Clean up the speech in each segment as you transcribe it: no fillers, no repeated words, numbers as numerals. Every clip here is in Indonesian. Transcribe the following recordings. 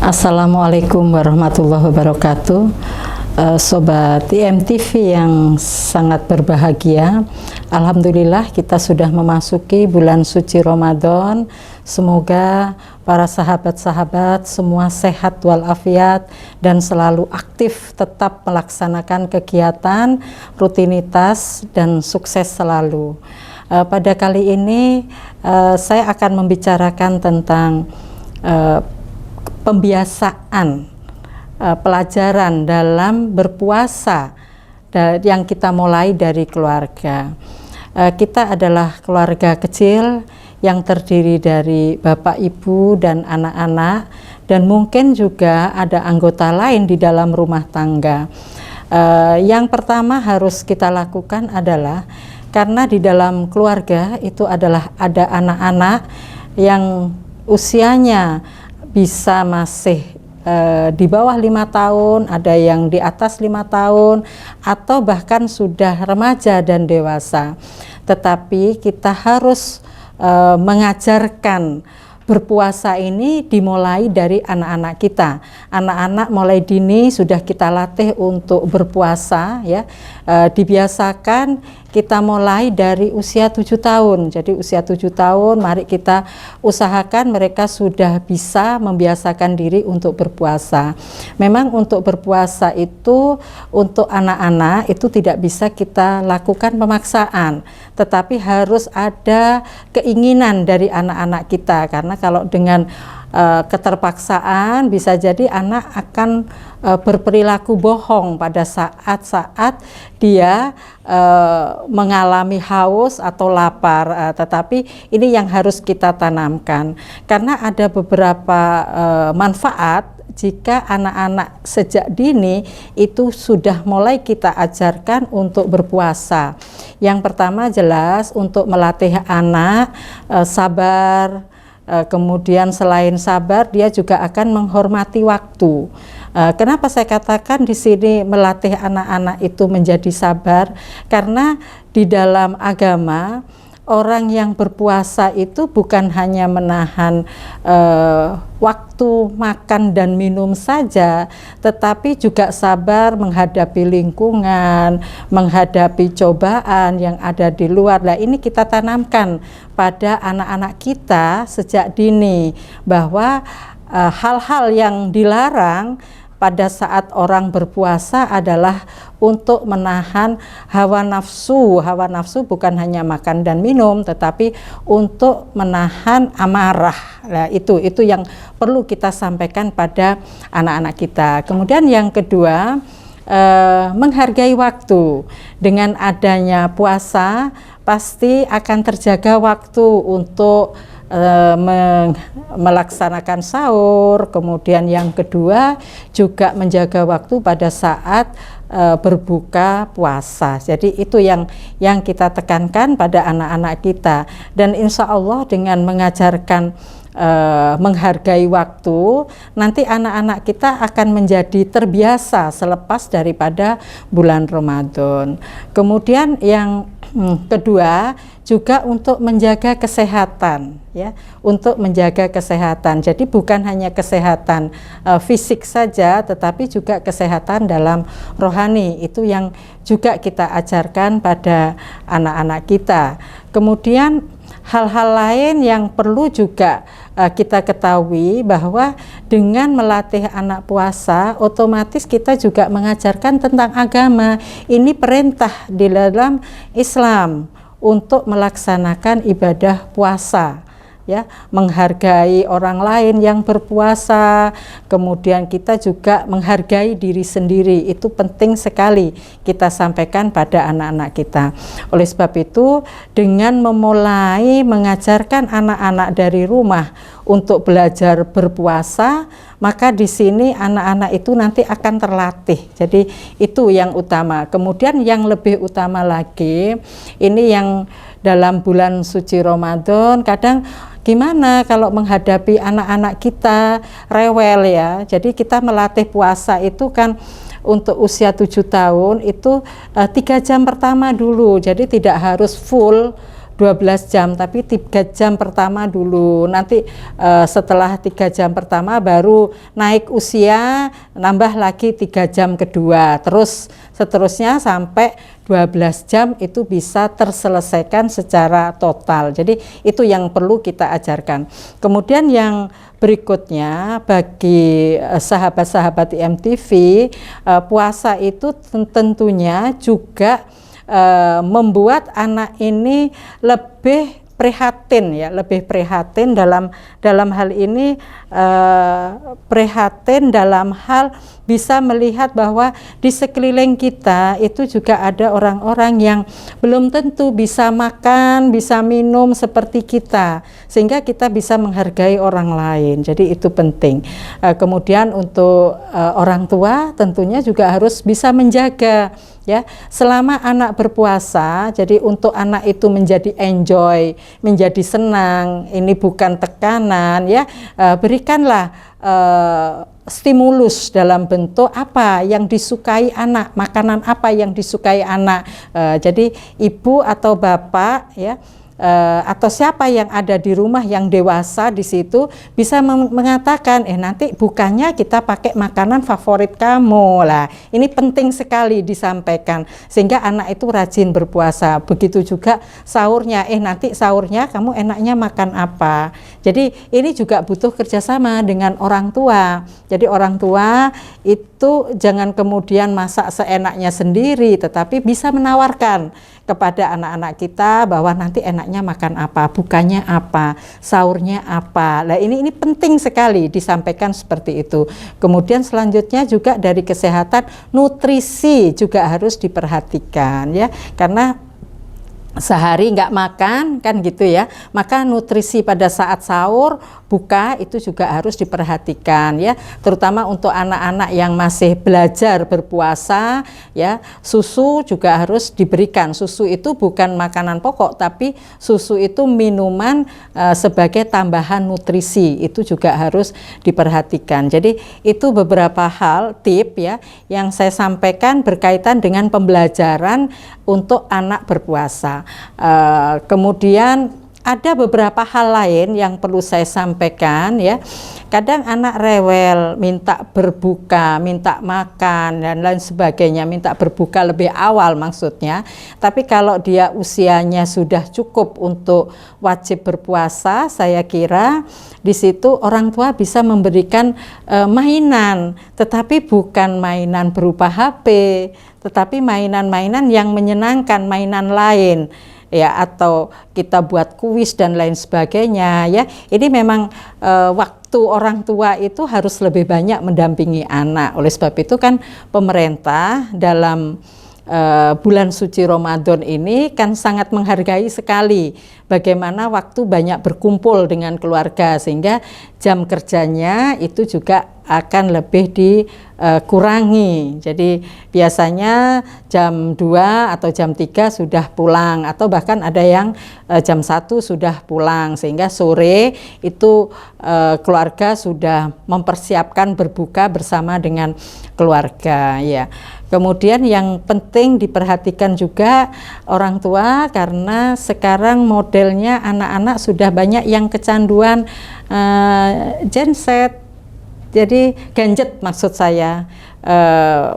Assalamualaikum warahmatullahi wabarakatuh. Sobat IMTV yang sangat berbahagia, alhamdulillah kita sudah memasuki bulan suci Ramadan. Semoga para sahabat-sahabat semua sehat walafiat dan selalu aktif tetap melaksanakan kegiatan, rutinitas dan sukses selalu. Pada kali ini saya akan membicarakan tentang pembiasaan pelajaran dalam berpuasa yang kita mulai dari keluarga. Kita adalah keluarga kecil yang terdiri dari bapak, ibu, dan anak-anak, dan mungkin juga ada anggota lain di dalam rumah tangga. Yang pertama harus kita lakukan adalah, karena di dalam keluarga itu adalah ada anak-anak yang usianya bisa masih di bawah 5 tahun, ada yang di atas 5 tahun, atau bahkan sudah remaja dan dewasa. Tetapi kita harus mengajarkan berpuasa ini dimulai dari anak-anak kita. Anak-anak mulai dini sudah kita latih untuk berpuasa, ya. Dibiasakan kita mulai dari usia 7 tahun. Jadi usia 7 tahun mari kita usahakan mereka sudah bisa membiasakan diri untuk berpuasa. Memang untuk berpuasa itu untuk anak-anak itu tidak bisa kita lakukan pemaksaan, tetapi harus ada keinginan dari anak-anak kita, karena kalau dengan keterpaksaan bisa jadi anak akan berperilaku bohong pada saat-saat dia mengalami haus atau lapar, tetapi ini yang harus kita tanamkan, karena ada beberapa manfaat jika anak-anak sejak dini itu sudah mulai kita ajarkan untuk berpuasa. Yang pertama jelas untuk melatih anak sabar. Kemudian selain sabar, dia juga akan menghormati waktu. Kenapa saya katakan di sini melatih anak-anak itu menjadi sabar? Karena di dalam agama orang yang berpuasa itu bukan hanya menahan waktu makan dan minum saja, tetapi juga sabar menghadapi lingkungan, menghadapi cobaan yang ada di luar. Nah, ini kita tanamkan pada anak-anak kita sejak dini, bahwa hal-hal yang dilarang pada saat orang berpuasa adalah untuk menahan hawa nafsu. Hawa nafsu bukan hanya makan dan minum, tetapi untuk menahan amarah. Nah, itu yang perlu kita sampaikan pada anak-anak kita. Kemudian yang kedua, menghargai waktu. Dengan adanya puasa pasti akan terjaga waktu untuk melaksanakan sahur. Kemudian yang kedua juga menjaga waktu pada saat berbuka puasa. Jadi itu yang kita tekankan pada anak-anak kita, dan insya Allah dengan mengajarkan menghargai waktu, nanti anak-anak kita akan menjadi terbiasa selepas daripada bulan Ramadan. Kemudian yang kedua juga untuk menjaga kesehatan, ya, untuk menjaga kesehatan. Jadi bukan hanya kesehatan fisik saja, tetapi juga kesehatan dalam rohani. Itu yang juga kita ajarkan pada anak-anak kita. Kemudian hal-hal lain yang perlu juga kita ketahui, bahwa dengan melatih anak puasa otomatis kita juga mengajarkan tentang agama. Ini perintah di dalam Islam untuk melaksanakan ibadah puasa, ya, menghargai orang lain yang berpuasa. Kemudian kita juga menghargai diri sendiri. Itu penting sekali kita sampaikan pada anak-anak kita. Oleh sebab itu, dengan memulai mengajarkan anak-anak dari rumah untuk belajar berpuasa, maka di sini anak-anak itu nanti akan terlatih. Jadi itu yang utama. Kemudian yang lebih utama lagi, ini yang dalam bulan suci Ramadan, kadang gimana kalau menghadapi anak-anak kita rewel, ya. Jadi kita melatih puasa itu kan untuk usia 7 tahun itu 3 jam pertama dulu. Jadi tidak harus full 12 jam, tapi 3 jam pertama dulu. Nanti setelah 3 jam pertama baru naik usia, nambah lagi 3 jam kedua. Terus seterusnya sampai 12 jam itu bisa terselesaikan secara total. Jadi itu yang perlu kita ajarkan. Kemudian yang berikutnya bagi sahabat-sahabat IMTV, puasa itu tentunya juga membuat anak ini lebih prihatin ya, lebih prihatin dalam hal ini, prihatin dalam hal bisa melihat bahwa di sekeliling kita itu juga ada orang-orang yang belum tentu bisa makan, bisa minum seperti kita, sehingga kita bisa menghargai orang lain. Jadi itu penting. Kemudian untuk orang tua tentunya juga harus bisa menjaga ya, selama anak berpuasa. Jadi untuk anak itu menjadi enjoy, menjadi senang, ini bukan tekanan ya, berikanlah stimulus dalam bentuk apa yang disukai anak, makanan apa yang disukai anak. Jadi ibu atau bapak ya, atau siapa yang ada di rumah yang dewasa di situ bisa mengatakan, nanti bukannya kita pakai makanan favorit kamu lah. Ini penting sekali disampaikan sehingga anak itu rajin berpuasa. Begitu juga sahurnya, nanti sahurnya kamu enaknya makan apa. Jadi ini juga butuh kerjasama dengan orang tua. Jadi orang tua itu jangan kemudian masak seenaknya sendiri, tetapi bisa menawarkan kepada anak-anak kita bahwa nanti enaknya makan apa, bukanya apa, sahurnya apa. Nah ini penting sekali disampaikan seperti itu. Kemudian selanjutnya juga dari kesehatan, nutrisi juga harus diperhatikan ya, karena sehari nggak makan kan gitu ya, maka nutrisi pada saat sahur, buka itu juga harus diperhatikan ya, terutama untuk anak-anak yang masih belajar berpuasa ya. Susu juga harus diberikan. Susu itu bukan makanan pokok, tapi susu itu minuman sebagai tambahan nutrisi, itu juga harus diperhatikan. Jadi itu beberapa hal tip ya yang saya sampaikan berkaitan dengan pembelajaran untuk anak berpuasa. Kemudian ada beberapa hal lain yang perlu saya sampaikan ya. Kadang anak rewel, minta berbuka, minta makan dan lain sebagainya, minta berbuka lebih awal maksudnya. Tapi kalau dia usianya sudah cukup untuk wajib berpuasa, saya kira di situ orang tua bisa memberikan mainan, tetapi bukan mainan berupa HP, tetapi mainan-mainan yang menyenangkan, mainan lain ya, atau kita buat kuis dan lain sebagainya ya. Ini memang waktu orang tua itu harus lebih banyak mendampingi anak. Oleh sebab itu kan pemerintah dalam bulan suci Ramadan ini kan sangat menghargai sekali bagaimana waktu banyak berkumpul dengan keluarga, sehingga jam kerjanya itu juga akan lebih dikurangi. Jadi biasanya jam 2 atau jam 3 sudah pulang, atau bahkan ada yang jam 1 sudah pulang, sehingga sore itu keluarga sudah mempersiapkan berbuka bersama dengan keluarga ya. Kemudian yang penting diperhatikan juga orang tua, karena sekarang modelnya anak-anak sudah banyak yang kecanduan genset, jadi gadget maksud saya.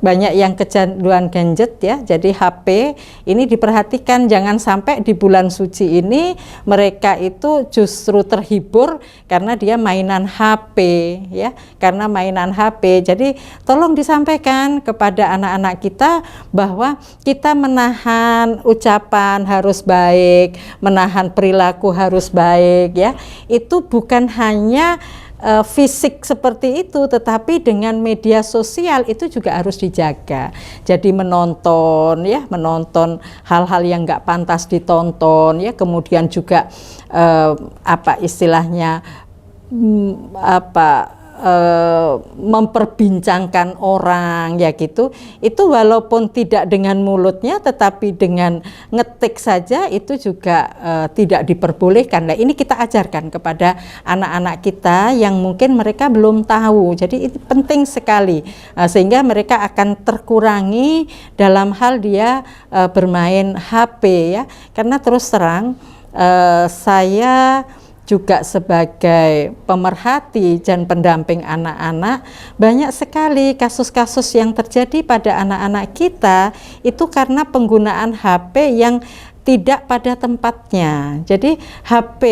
Banyak yang kecanduan gadget ya, jadi HP ini diperhatikan, jangan sampai di bulan suci ini mereka itu justru terhibur karena dia mainan HP ya, karena mainan HP. Jadi tolong disampaikan kepada anak-anak kita bahwa kita menahan ucapan harus baik, menahan perilaku harus baik ya. Itu bukan hanya fisik seperti itu, tetapi dengan media sosial itu juga harus dijaga. Jadi menonton ya, menonton hal-hal yang nggak pantas ditonton ya, kemudian juga apa istilahnya memperbincangkan orang ya gitu. Itu walaupun tidak dengan mulutnya, tetapi dengan ngetik saja itu juga tidak diperbolehkan. Nah ini kita ajarkan kepada anak-anak kita yang mungkin mereka belum tahu. Jadi itu penting sekali, sehingga mereka akan terkurangi dalam hal dia bermain HP ya. Karena terus terang saya juga sebagai pemerhati dan pendamping anak-anak, banyak sekali kasus-kasus yang terjadi pada anak-anak kita itu karena penggunaan HP yang tidak pada tempatnya. Jadi HP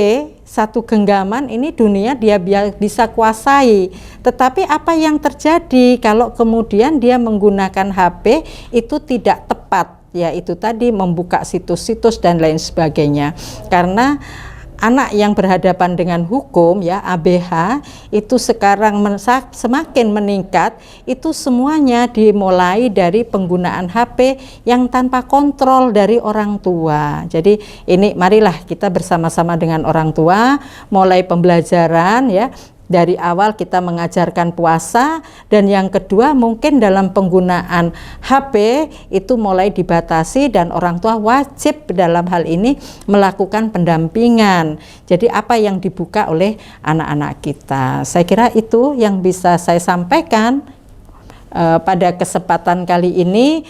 satu genggaman ini dunia dia bisa kuasai, tetapi apa yang terjadi kalau kemudian dia menggunakan HP itu tidak tepat, ya itu tadi membuka situs-situs dan lain sebagainya. Karena anak yang berhadapan dengan hukum, ya ABH, itu sekarang semakin meningkat, itu semuanya dimulai dari penggunaan HP yang tanpa kontrol dari orang tua. Jadi ini marilah kita bersama-sama dengan orang tua mulai pembelajaran, ya. Dari awal kita mengajarkan puasa, dan yang kedua mungkin dalam penggunaan HP itu mulai dibatasi dan orang tua wajib dalam hal ini melakukan pendampingan. Jadi apa yang dibuka oleh anak-anak kita. Saya kira itu yang bisa saya sampaikan pada kesempatan kali ini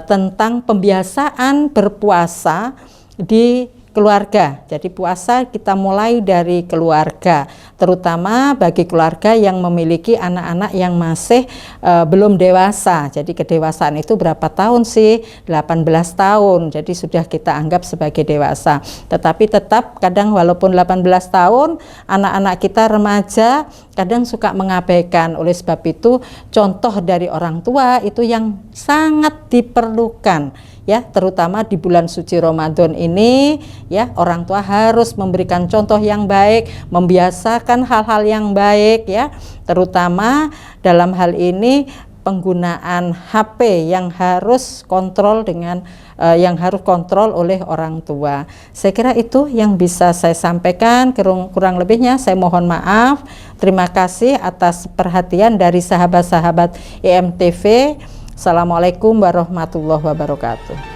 tentang pembiasaan berpuasa di keluarga. Jadi puasa kita mulai dari keluarga, terutama bagi keluarga yang memiliki anak-anak yang masih belum dewasa. Jadi kedewasaan itu berapa tahun sih? 18 tahun. Jadi sudah kita anggap sebagai dewasa. Tetapi tetap kadang walaupun 18 tahun, anak-anak kita remaja kadang suka mengabaikan. Oleh sebab itu contoh dari orang tua itu yang sangat diperlukan, ya, terutama di bulan suci Ramadan ini, ya, orang tua harus memberikan contoh yang baik, membiasakan hal-hal yang baik, ya, terutama dalam hal ini penggunaan HP yang harus kontrol oleh orang tua. Saya kira itu yang bisa saya sampaikan. Kurang lebihnya saya mohon maaf. Terima kasih atas perhatian dari sahabat-sahabat IMTV. Assalamualaikum warahmatullahi wabarakatuh.